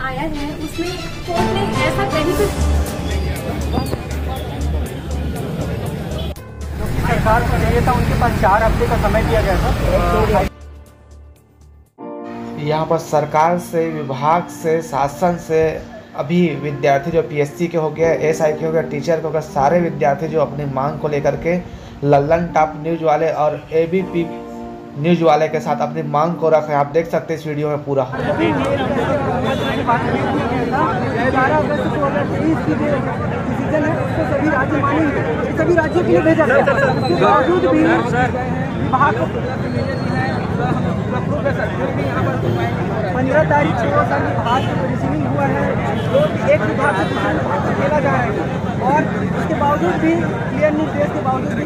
आया है उसमें कोर्ट ने ऐसा कहीं पे सरकार को चाहिए था, उनके पास 4 हफ्ते का समय दिया गया था। यहाँ पर सरकार से, विभाग से, शासन से अभी विद्यार्थी जो पीएससी के हो गया, एसआई के हो गया, टीचर के हो गया, सारे विद्यार्थी जो अपनी मांग को लेकर के लल्लन टॉप न्यूज़ वाले और एबीपी न्यूज़ वाले के साथ अपनी मांग को रखे। आप देख सकते हैं इस वीडियो में पूरा। सभी राज्य मानेंगे, सभी राज्यों के लिए भेजा गया, उसके बावजूद भी विभाग को 15 तारीख को सर विभाग को रिसीविंग हुआ है, जो एक विभाग से दूसरे विभाग से खेला जाएगा और उसके बावजूद भी क्लियर निर्देश के बावजूद भी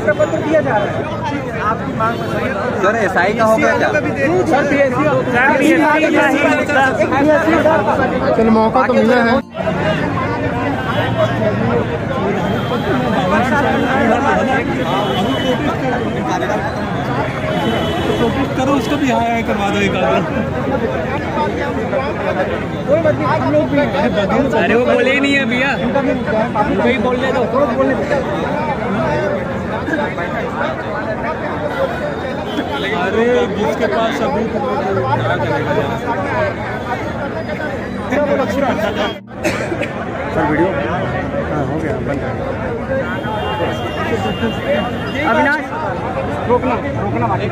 प्रपत्र दिया जा रहा है। आपकी मांग सर एसआई का होगा क्या? चल मौका तो मिला है। कोशिश करो उसको भी हाई करवा दो एक आध। हम लोग भी अरे वो बोले ही नहीं है भैया, कोई बोल दे दो। अरे जिसके पास सबूत क्या करेगा? सर वीडियो हाँ हो गया, बंद कर। अविनाश रोकना वाले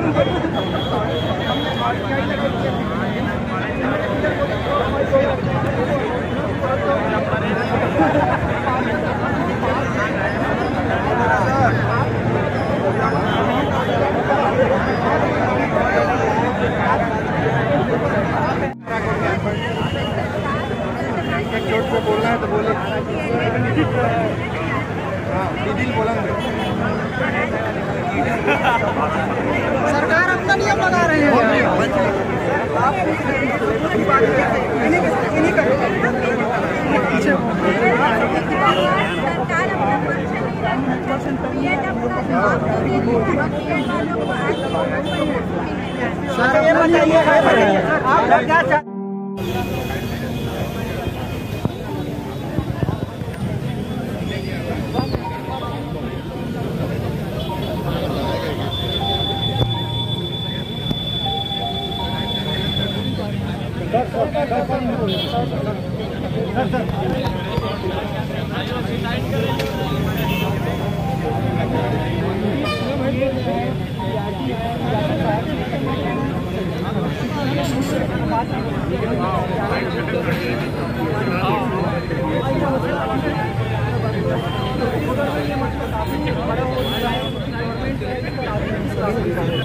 चोट पे बोलना है तो बोले। दिल बोलेंगे। सरकार अपना नियम लगा रहे हैं। सर ये बताइए आप क्या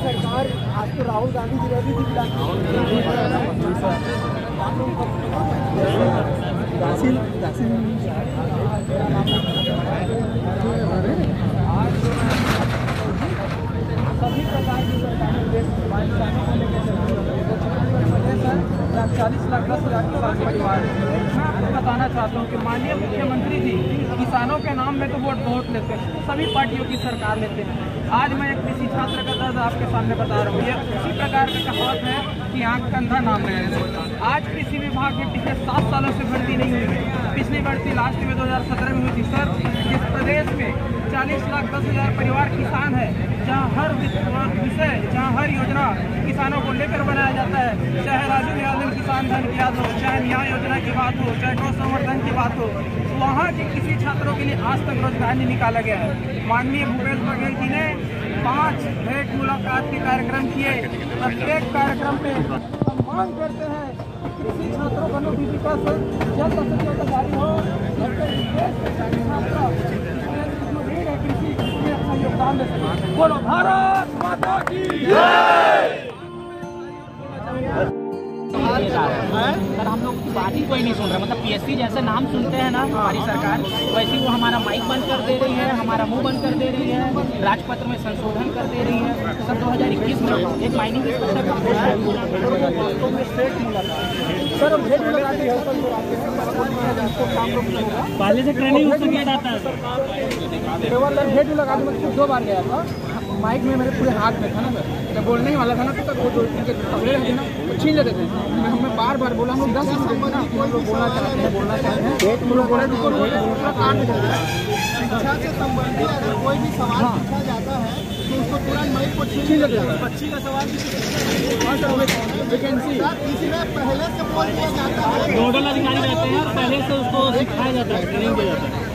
सरकार आज तो राहुल गांधी जी रैली भी सभी प्रकार की सरकार 40 लाख 10 हज़ार किसान परिवार। मैं बताना चाहता हूँ कि माननीय मुख्यमंत्री जी किसानों के नाम में तो वोट लेते हैं, सभी पार्टियों की सरकार लेते हैं। आज मैं एक कृषि छात्र का दर्द आपके सामने बता रहा हूँ। ये उसी प्रकार की कहावत है कि आँख का अंधा नाम लगाए। आज कृषि विभाग में पिछले 7 सालों से भर्ती नहीं हुई है। पिछली भर्ती लास्ट में 2017 में हुई थी। सर इस प्रदेश में 40 लाख 10 हज़ार परिवार किसान है, जहाँ हर विषय, जहाँ हर योजना किसानों को लेकर बनाया जाता है, चाहे राजीव गांधी किसान धन की बात हो, चाहे न्याय योजना की बात हो, चाहे गौ संवर्धन की बात हो, वहाँ के किसी छात्रों के लिए आज तक रोजगार नहीं निकाला गया है। माननीय भूपेश बघेल जी ने 5 भेंट मुलाकात के कार्यक्रम किए। प्रत्येक कार्यक्रम पे हम मांग करते हैं कृषि छात्रों का नोटिफिकेशन जल्द से जल्द जारी हो। कृषि में अपना योगदान दे सके। बोलो भारत माता की जय। सर हम लोग की बात ही कोई नहीं सुन रहा। मतलब पीएससी जैसे नाम सुनते हैं ना हमारी सरकार, वैसे वो हमारा माइक बंद कर दे रही है, हमारा मुंह बंद कर दे रही है, राजपत्र में संशोधन कर दे रही है। सर 2021 में एक माइनिंग पहले से ट्रेनिंग उसको किया जाता है। 2 बार गया था। माइक में मेरे पूरे हाथ में था ना सर, जब बोलने ही वाला था ना तो वो जो इनके कपड़े रहते ना वो छीन लेते थे। हमें बार बार बोला, हम लोग 10 दिन ना हम लोग बोलना चाहते हैं हम लोग बोले पूरा काट देते। शिक्षा से संबंधित अगर कोई भी सवाल पूछा जाता है तो उसको तुरंत माइक को छीन लेते हैं। बच्ची का सवाल वैकेंसी इसमें पहले से बोल दिया जाता है, नोडल अधिकारी रहते हैं और पहले से उसको सिखाया जाता है, ट्रेनिंग दिया जाता है।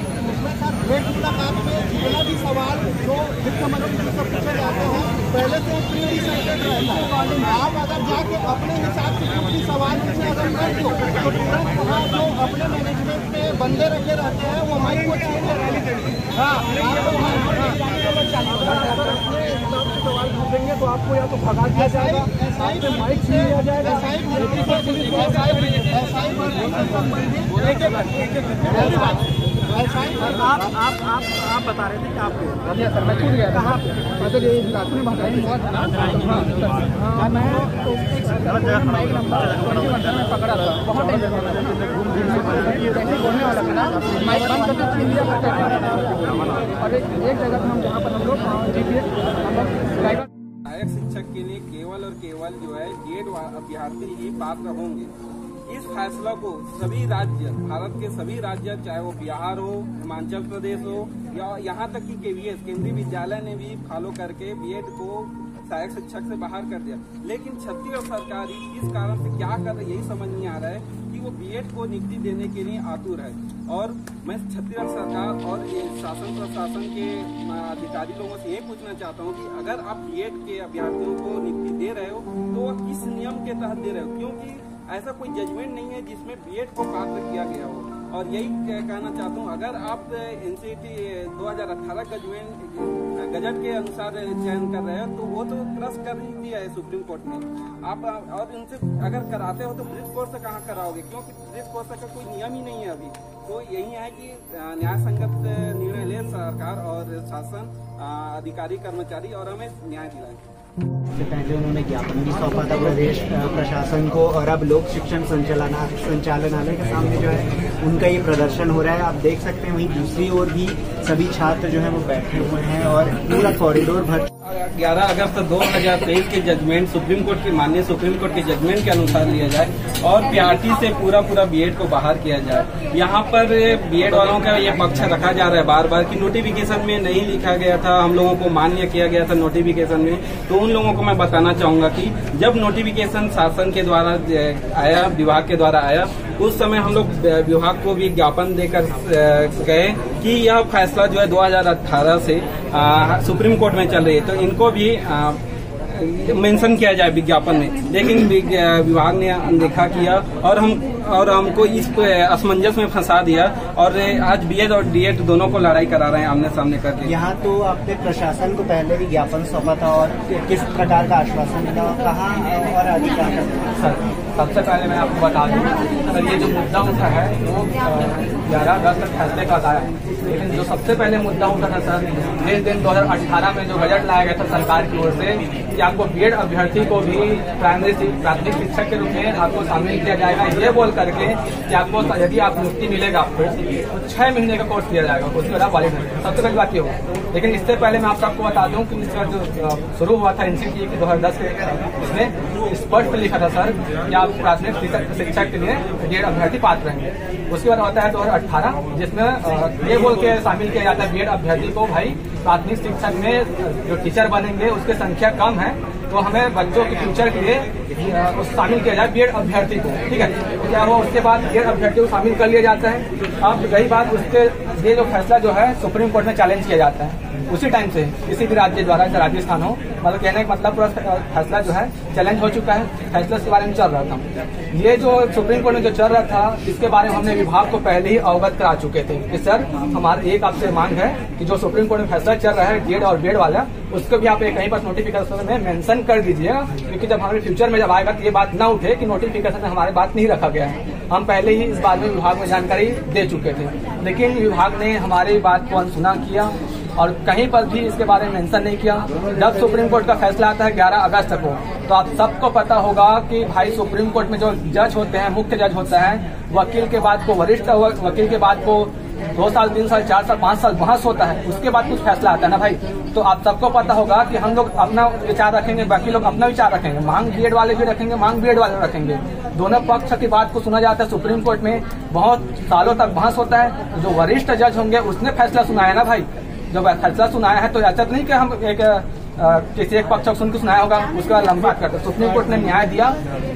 रेड मुलाकात में जितना भी सवाल जो शिक्षा मंत्री जी से पूछे जाते हैं पहले से प्री डिसाइडेड रहता है। आप अगर जाके अपने हिसाब से कुछ भी सवाल पूछे अगर कर दो तो तुरंत वहाँ जो अपने मैनेजमेंट में बंदे रखे रहते हैं वो माइक को छीन लेते हैं। सवाल पूछेंगे तो आपको या तो भगा दिया जाएगा, माइक छीन लिया जाएगा। आप बता रहे थे कि आपको सर मैं छूट गया था मतलब ये रास्ते में बताया बहुत था ना। मैं तो माइक नंबर 21 में पकड़ा था, बहुत टाइम ऐसे बोलने वाला था ना, माइक बंद करके छीन लिया और एक जगह था हम जहाँ पर हम लोग GPS ड्राइवर सहायक शिक्षक के लिए केवल और केवल जो है गेट अभ्यर्थी ही पात्र होंगे। इस फैसला को सभी राज्य, भारत के सभी राज्य, चाहे वो बिहार हो, हिमाचल प्रदेश हो या यहाँ तक कि KVS केंद्रीय विद्यालय ने भी फॉलो करके बीएड को सहायक शिक्षक से बाहर कर दिया। लेकिन छत्तीसगढ़ सरकार इस कारण से क्या कर रही है यही समझ नहीं आ रहा है कि वो बीएड को नियुक्ति देने के लिए आतुर है। और मैं छत्तीसगढ़ सरकार और ये शासन प्रशासन के अधिकारी लोगों से ये पूछना चाहता हूँ कि अगर आप बीएड के अभ्यर्थियों को नियुक्ति दे रहे हो तो वह किस नियम के तहत दे रहे हो, क्योंकि ऐसा कोई जजमेंट नहीं है जिसमें बीएड को पात्र किया गया हो। और यही कहना चाहता हूँ, अगर आप NCERT 2018 गजट के अनुसार चयन कर रहे हो तो वो तो क्रश कर ही दिया है सुप्रीम कोर्ट ने। आप और इनसे अगर कराते हो तो ब्रिज कोर्स से कहाँ कराओगे, क्योंकि ब्रिज कोर्स का कोई नियम ही नहीं है अभी। तो यही है कि न्याय संगत निर्णय ले सरकार और शासन, अधिकारी, कर्मचारी और हमें न्याय दिलाए। इससे पहले उन्होंने ज्ञापन भी सौंपा था प्रदेश प्रशासन को और अब लोक शिक्षण संचालनालय के सामने जो है उनका ये प्रदर्शन हो रहा है। आप देख सकते हैं वहीं दूसरी ओर भी सभी छात्र जो है वो बैठे हुए हैं और पूरा कॉरिडोर भर। 11 अगस्त 2023 के जजमेंट, सुप्रीम कोर्ट के माननीय सुप्रीम कोर्ट के जजमेंट के अनुसार लिया जाए और PRT से पूरा बीएड को बाहर किया जाए। यहाँ पर बीएड वालों का ये पक्ष रखा जा रहा है बार बार कि नोटिफिकेशन में नहीं लिखा गया था, हम लोगों को मान्य किया गया था नोटिफिकेशन में। तो उन लोगों को मैं बताना चाहूंगा कि जब नोटिफिकेशन शासन के द्वारा आया, विभाग के द्वारा आया, उस समय हम लोग विभाग को भी ज्ञापन देकर गए कि यह फैसला जो है 2018 से सुप्रीम कोर्ट में चल रही है तो इनको भी मेंशन किया जाए विज्ञापन में। लेकिन विभाग ने अनदेखा किया और हमको इस असमंजस में फंसा दिया और आज बीएड और डीएड दोनों को लड़ाई करा रहे हैं आमने सामने करके। यहाँ तो आपने प्रशासन को पहले भी ज्ञापन सौंपा था और किस प्रकार का आश्वासन मिला, कहाँ और अधिकार? सर सबसे पहले मैं आपको बता दूं, सर ये जो मुद्दा उठा है वो 11 अगस्त तक फैसले का आया, लेकिन जो सबसे पहले मुद्दा उठा था सर जिस दिन 2018 में जो बजट लाया गया था सरकार की ओर से कि आपको बीएड अभ्यर्थी को भी प्राथमिक शिक्षक के रूप में आपको शामिल किया जाएगा, ये बोल करके कि आपको यदि आप नियुक्ति मिलेगा आपको तो 6 महीने का कोर्स दिया जाएगा, उसके बाद वैलिड है। सबसे पहली बात ये हो। लेकिन इससे पहले मैं आपको बता दूं कि इसका जो शुरू हुआ था NCERT की 2010 के इसमें स्पष्ट लिखा था सर कि आप प्राथमिक शिक्षक के लिए बीएड अभ्यर्थी पात्र रहेंगे। उसके बाद आता है 2018 जिसमें ये बोल के शामिल किया जाता है बीएड अभ्यर्थी को, भाई प्राथमिक शिक्षक में जो टीचर बनेंगे उसकी संख्या कम है तो हमें बच्चों के फ्यूचर के लिए शामिल किया जाए बीएड अभ्यर्थी को, ठीक है। तो क्या हुआ, उसके बाद बीएड अभ्यर्थी को शामिल कर लिया जाता है। अब गई बात, उसके ये जो फैसला जो है सुप्रीम कोर्ट में चैलेंज किया जाता है उसी टाइम से, किसी भी राज्य द्वारा, चाहे राजस्थान हो, मतलब कहने का मतलब पूरा फैसला जो है चैलेंज हो चुका है, फैसला इसके बारे में चल रहा था। ये जो सुप्रीम कोर्ट में जो चल रहा था इसके बारे में हमने विभाग को पहले ही अवगत करा चुके थे कि सर हमारी एक आपसे मांग है कि जो सुप्रीम कोर्ट में फैसला चल रहा है डीएड और बीएड वाला, उसको भी आप कहीं पर नोटिफिकेशन में मेंशन कर दीजिएगा, क्योंकि जब हमारे फ्यूचर में जब आएगा तो ये बात ना उठे कि नोटिफिकेशन में हमारे बात नहीं रखा गया है। हम पहले ही इस बारे में विभाग में जानकारी दे चुके थे, लेकिन विभाग ने हमारी बात को अनसुना किया और कहीं पर भी इसके बारे में मेंशन नहीं किया। जब सुप्रीम कोर्ट का फैसला आता है 11 अगस्त को, तो आप सबको पता होगा कि भाई सुप्रीम कोर्ट में जो जज होते हैं, मुख्य जज होता है, वकील के बाद को वरिष्ठ वकील के बाद को 2 साल 3 साल 4 साल 5 साल बहस होता है, उसके बाद कुछ फैसला आता है ना भाई। तो आप सबको पता होगा कि हम लोग अपना विचार रखेंगे, बाकी लोग अपना विचार रखेंगे। मांग बीएड वाले भी रखेंगे, मांग बीएड वाले रखेंगे। दोनों पक्ष की बात को सुना जाता है। सुप्रीम कोर्ट में बहुत सालों तक बहस होता है। जो वरिष्ठ जज होंगे उसने फैसला सुनाया ना भाई। जब फैसला सुनाया है तो ऐसा नहीं कि हम किसी एक पक्ष को सुन के सुनाया होगा उसके बाद लंबा करते। सुप्रीम कोर्ट ने न्याय दिया।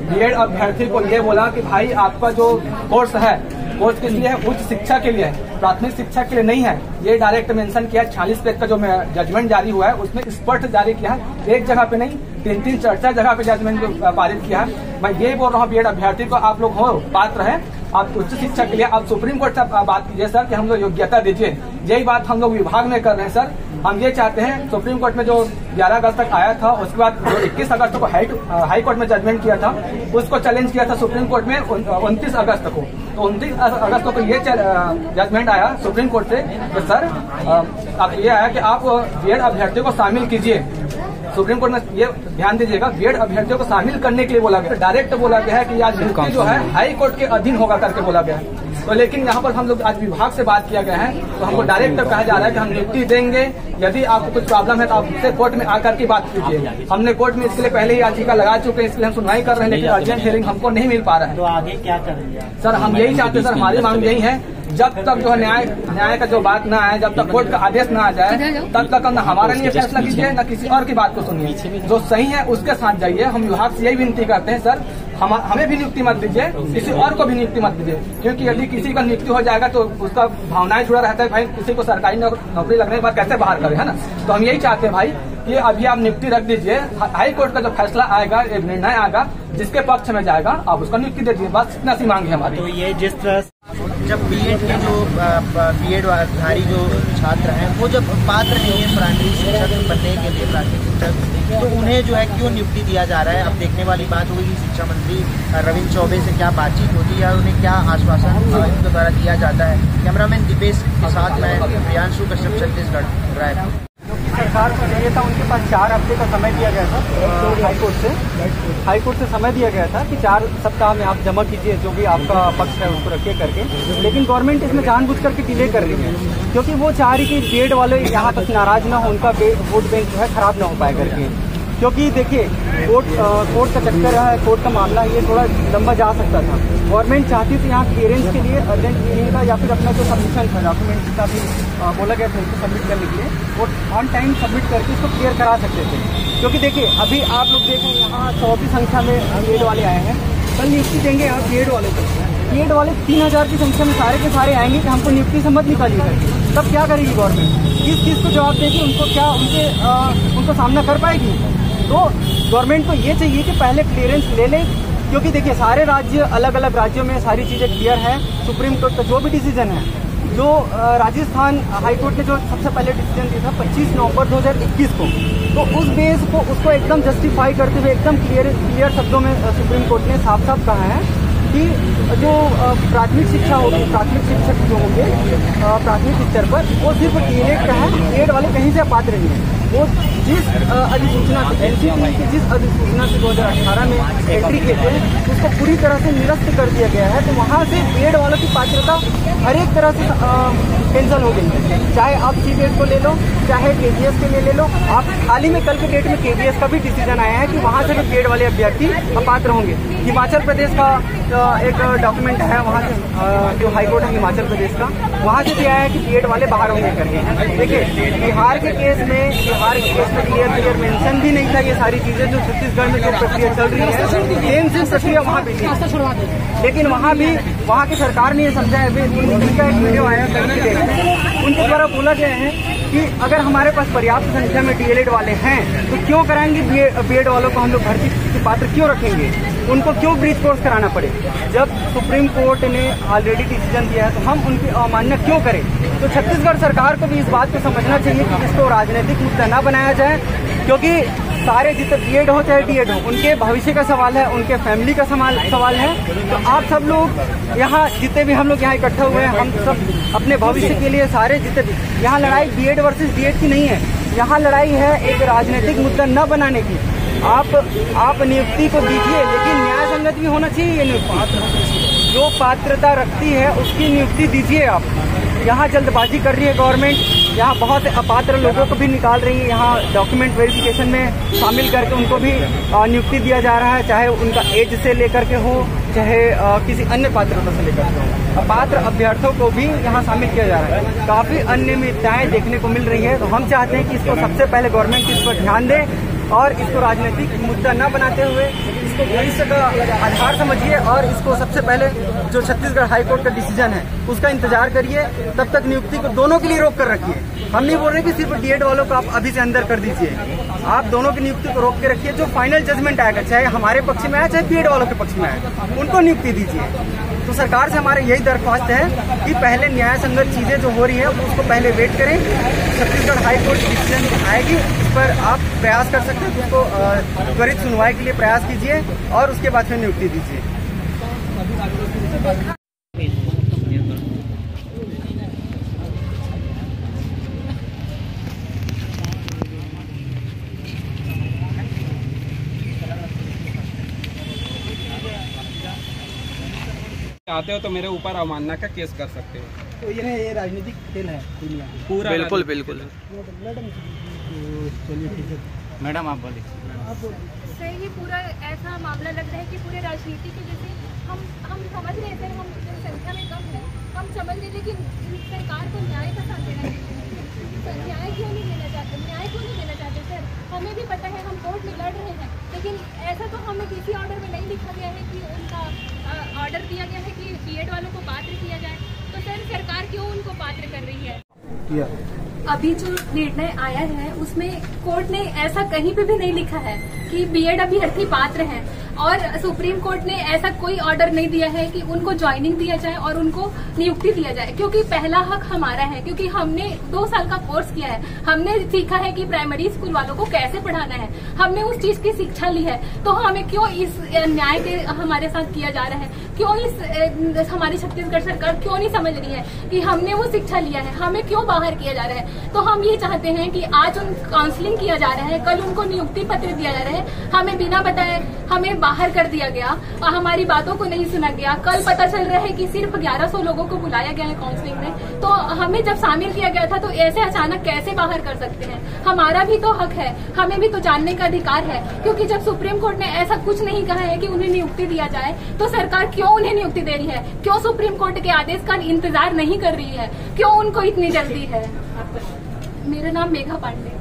बीएड अभ्यर्थी को ये बोला कि भाई आपका जो कोर्स है, कोर्स किस लिए है? उच्च शिक्षा के लिए है, प्राथमिक शिक्षा के लिए नहीं है। ये डायरेक्ट मेंशन किया। 46 पेज का जो जजमेंट जारी हुआ है उसमें स्पष्ट जारी किया है। एक जगह पे नहीं, 3-3 4-4 जगह पे जजमेंट पारित किया है। मैं ये बोल रहा हूँ बीएड अभ्यर्थी को, आप लोग हो पात्र है, आप उच्च शिक्षा के लिए आप सुप्रीम कोर्ट से बात कीजिए सर कि हम लोग योग्यता दीजिए। यही बात हम लोग विभाग में कर रहे हैं सर। हम ये चाहते हैं, सुप्रीम कोर्ट में जो 11 अगस्त तक आया था, उसके बाद जो 21 अगस्त को हाई कोर्ट में जजमेंट किया था, उसको चैलेंज किया था सुप्रीम कोर्ट में 29 अगस्त को। तो 29 अगस्त को ये जजमेंट आया सुप्रीम कोर्ट से कि सर अब ये आया कि आप बीएड अभ्यर्थियों को शामिल कीजिए। सुप्रीम कोर्ट में ये ध्यान दीजिएगा, बीएड अभ्यर्थियों को शामिल करने के लिए बोला गया। डायरेक्ट बोला गया है कि आज नियुक्ति जो है हाई कोर्ट के अधीन होगा करके बोला गया है। तो लेकिन यहाँ पर हम लोग आज विभाग से बात किया गया है, तो हमको डायरेक्ट कहा जा रहा है कि हम नियुक्ति देंगे। यदि आपको कुछ प्रॉब्लम है तो आप उससे कोर्ट में आकर के बात कीजिए। हमने कोर्ट में इसके लिए पहले ही याचिका लगा चुके हैं, इसलिए हम सुनवाई कर रहे हैं, लेकिन अर्जेंट हियरिंग हमको नहीं मिल पा रहा है। तो आगे क्या करेंगे सर? हम यही चाहते हैं सर, हमारी मांग यही है, जब तक जो है न्याय का जो बात ना आए, जब तक कोर्ट का आदेश ना आ जाए, तब तक न हमारे लिए फैसला कीजिए न किसी और की बात को सुनिए। जो सही है उसके साथ जाइए। हम विभाग से यही विनती करते हैं सर, हमें भी नियुक्ति मत दीजिए, किसी और को भी नियुक्ति मत दीजिए। क्योंकि यदि किसी का नियुक्ति हो जाएगा तो उसका भावनाएं जुड़ा रहता है, भाई किसी को सरकारी नौकरी लगने के बाद कैसे बाहर करे, है ना। तो हम यही चाहते हैं भाई कि अभी आप नियुक्ति रख दीजिए। हाई कोर्ट का जो फैसला आएगा, एक निर्णय आएगा, जिसके पक्ष में जाएगा आप उसका नियुक्ति दे दीजिए। बस इतना सी मांग है हमारी। तो ये जिस तरह जब बीएड के जो बीएड-धारी जो छात्र हैं वो जब पात्र नहीं है प्राथमिक शिक्षक बनने के लिए, प्राथमिक शिक्षक, तो उन्हें जो है क्यों नियुक्ति दिया जा रहा है? अब देखने वाली बात होगी शिक्षा मंत्री रविंद्र चौबे से क्या बातचीत होती है, उन्हें क्या आश्वासन उनके द्वारा दिया जाता है। कैमरामैन दीपेश के साथ मैं प्रियांशु कश्यप, छत्तीसगढ़ रायपुर। सरकार को चाहिए था, उनके पास 4 हफ्ते का समय दिया गया था हाईकोर्ट से समय दिया गया था कि 4 सप्ताह में आप जमा कीजिए जो भी आपका पक्ष है उसको रखिए करके। लेकिन गवर्नमेंट इसमें जानबूझ करके डिले कर रही है, क्योंकि वो चाह रही कि बीएड वाले यहाँ तक नाराज ना हो, उनका वोट बैंक जो है खराब ना हो पाए करके। क्योंकि देखिए कोर्ट का चक्कर है, कोर्ट का मामला ये थोड़ा लंबा जा सकता था। गवर्नमेंट चाहती थी यहाँ क्लियरेंस के लिए अर्जेंट हियरिंग का या फिर अपना जो सबमिशन था डॉक्यूमेंट का भी बोला गया था उसको सबमिट करने के लिए, वो ऑन टाइम सबमिट करके इसको क्लियर करा सकते थे। क्योंकि देखिए अभी आप लोग देखें यहाँ 100 की संख्या में बीएड वाले आए हैं। कल नियुक्ति देंगे आप बीएड वालों को, बीएड वाले 3000 की संख्या में सारे के सारे आएंगे कि हमको नियुक्ति से मत निकालिएगा। तब क्या करेगी गवर्नमेंट? किस चीज़ को जवाब देगी? उनको क्या उनको सामना कर पाएगी? तो गवर्नमेंट को ये चाहिए कि पहले क्लियरेंस ले लें, क्योंकि देखिए सारे राज्य अलग अलग राज्यों में सारी चीज़ें क्लियर है। सुप्रीम कोर्ट का जो भी डिसीजन है, जो राजस्थान हाईकोर्ट ने जो सबसे पहले डिसीजन दिया था 25 नवंबर 2021 को, तो उस बेस को उसको एकदम जस्टिफाई करते हुए एकदम क्लियर शब्दों में सुप्रीम कोर्ट ने साफ साफ कहा है कि जो प्राथमिक शिक्षा होगी, प्राथमिक शिक्षक जो होंगे प्राथमिक स्तर पर, वो सिर्फ बीएड का है, बीएड वाले कहीं से पात्र नहीं है। वो जिस अधिसूचना से एनसीटी की जिस अधिसूचना से 2018 में एंट्री किए थे उसको पूरी तरह से निरस्त कर दिया गया है। तो वहाँ से बीएड वालों की पात्रता हर एक तरह से कैंसिल हो गई है। चाहे आप सीबीएड को ले लो, चाहे केजीएस के लिए ले लो। आप हाल ही में कल के डेट में केजीएस का भी डिसीजन आया है कि वहाँ से भी बीएड वाले अभ्यर्थी अपात्र होंगे। हिमाचल प्रदेश का एक डॉक्यूमेंट है, वहाँ से जो हाईकोर्ट है हिमाचल प्रदेश का, वहाँ से भी आया है कि बीएड वाले बाहर होंगे करके। देखिए बिहार के केस में क्लियर मेंशन भी नहीं था ये सारी चीजें जो छत्तीसगढ़ में जो प्रक्रिया चल रही है, सेम प्रक्रिया वहाँ भी थी। लेकिन वहाँ की सरकार ने ये समझा है। उनका एक वीडियो आया उनके द्वारा बोला गया है कि अगर हमारे पास पर्याप्त संख्या में डीएलएड वाले हैं तो क्यों कराएंगे बीएड वालों को हम लोग भर्ती के पात्र क्यों रखेंगे, उनको क्यों ब्रीच कोर्स कराना पड़े। जब सुप्रीम कोर्ट ने ऑलरेडी डिसीजन दिया है तो हम उनकी अवमानना क्यों करें। तो छत्तीसगढ़ सरकार को भी इस बात को समझना चाहिए कि इसको राजनीतिक मुद्दा न बनाया जाए, क्योंकि सारे जितने बीएड हो चाहे डीएड हो, उनके भविष्य का सवाल है, उनके फैमिली का सवाल है। तो आप सब लोग यहाँ जितने भी हम लोग यहाँ इकट्ठा हुए हैं, हम सब अपने भविष्य के लिए सारे जितने भी, यहाँ लड़ाई बीएड वर्सेस डीएड की नहीं है, यहाँ लड़ाई है एक राजनीतिक मुद्दा न बनाने की। आप नियुक्ति को दीजिए, लेकिन न्याय संगत भी होना चाहिए। ये नियुक्ति जो पात्रता रखती है उसकी नियुक्ति दीजिए आप। यहाँ जल्दबाजी कर रही है गवर्नमेंट, यहाँ बहुत से अपात्र लोगों को भी निकाल रही है, यहाँ डॉक्यूमेंट वेरिफिकेशन में शामिल करके उनको भी नियुक्ति दिया जा रहा है, चाहे उनका एज से लेकर के हो, चाहे किसी अन्य पात्रता से लेकर के हो। अपात्र अभ्यर्थियों को भी यहाँ शामिल किया जा रहा है। काफ़ी अनियमितताएं देखने को मिल रही है, तो हम चाहते हैं कि इसको सबसे पहले गवर्नमेंट इस पर ध्यान दे और इसको राजनीतिक मुद्दा न बनाते हुए इसको भविष्य का आधार समझिए और इसको सबसे पहले जो छत्तीसगढ़ हाईकोर्ट का डिसीजन है उसका इंतजार करिए। तब तक नियुक्ति को दोनों के लिए रोक कर रखिए। हम नहीं बोल रहे कि सिर्फ डीएड वालों को आप अभी से अंदर कर दीजिए, आप दोनों की नियुक्ति को रोक के रखिए। जो फाइनल जजमेंट आएगा, चाहे हमारे पक्ष में आए चाहे बीएड वालों के पक्ष में आए, उनको नियुक्ति दीजिए। तो सरकार से हमारे यही दरख्वास्त है कि पहले न्याय संगत चीजें जो हो रही है उसको पहले वेट करें। छत्तीसगढ़ हाईकोर्ट डिसीजन आएगी, इस पर आप प्रयास कर सकते हैं, उसको त्वरित सुनवाई के लिए प्रयास कीजिए और उसके बाद फिर नियुक्ति दीजिए। चाहते हो तो मेरे ऊपर अवमानना का केस कर सकते हो। तो ये राजनीतिक खेल है दुनिया की पूरा। बिल्कुल बिल्कुल। चलिए ठीक है मैडम, आप बोलिए। सर ये पूरा ऐसा मामला लग रहा है कि पूरे राजनीति के जैसे हम समझ रहे थे, हम जनसंख्या में कम है, हम समझ रहे थे कि सरकार को न्याय का साथ देना चाहिए। न्याय क्यों नहीं देना चाहते सर? हमें भी पता है हम कोर्ट में लड़ रहे हैं, लेकिन ऐसा तो हमें किसी ऑर्डर में नहीं लिखा गया है कि उनका ऑर्डर दिया गया है कि बीएड वालों को पात्र किया जाए। तो सर सरकार क्यों उनको पात्र कर रही है? अभी जो निर्णय आया है उसमें कोर्ट ने ऐसा कहीं पे भी नहीं लिखा है कि बीएड अभ्यर्थी पात्र हैं, और सुप्रीम कोर्ट ने ऐसा कोई ऑर्डर नहीं दिया है कि उनको ज्वाइनिंग दिया जाए और उनको नियुक्ति दिया जाए, क्योंकि पहला हक हमारा है, क्योंकि हमने 2 साल का कोर्स किया है, हमने सीखा है कि प्राइमरी स्कूल वालों को कैसे पढ़ाना है, हमने उस चीज की शिक्षा ली है। तो हमें क्यों इस न्याय के हमारे साथ किया जा रहा है? क्यों इस हमारी छत्तीसगढ़ सरकार क्यों नहीं समझ रही है कि हमने वो शिक्षा लिया है, हमें क्यों बाहर किया जा रहा है? तो हम ये चाहते हैं कि आज उन काउंसलिंग किया जा रहा है, कल उनको नियुक्ति पत्र दिया जा रहा है, हमें बिना बताए हमें बाहर कर दिया गया और हमारी बातों को नहीं सुना गया। कल पता चल रहा है कि सिर्फ 1100 लोगों को बुलाया गया है काउंसलिंग में, तो हमें जब शामिल किया गया था तो ऐसे अचानक कैसे बाहर कर सकते हैं? हमारा भी तो हक है, हमें भी तो जानने का अधिकार है, क्योंकि जब सुप्रीम कोर्ट ने ऐसा कुछ नहीं कहा है कि उन्हें नियुक्ति दिया जाए, तो सरकार क्यों उन्हें नियुक्ति दे रही है? क्यों सुप्रीम कोर्ट के आदेश का इंतजार नहीं कर रही है? क्यों उनको इतनी जल्दी है? मेरा नाम मेघा पांडे।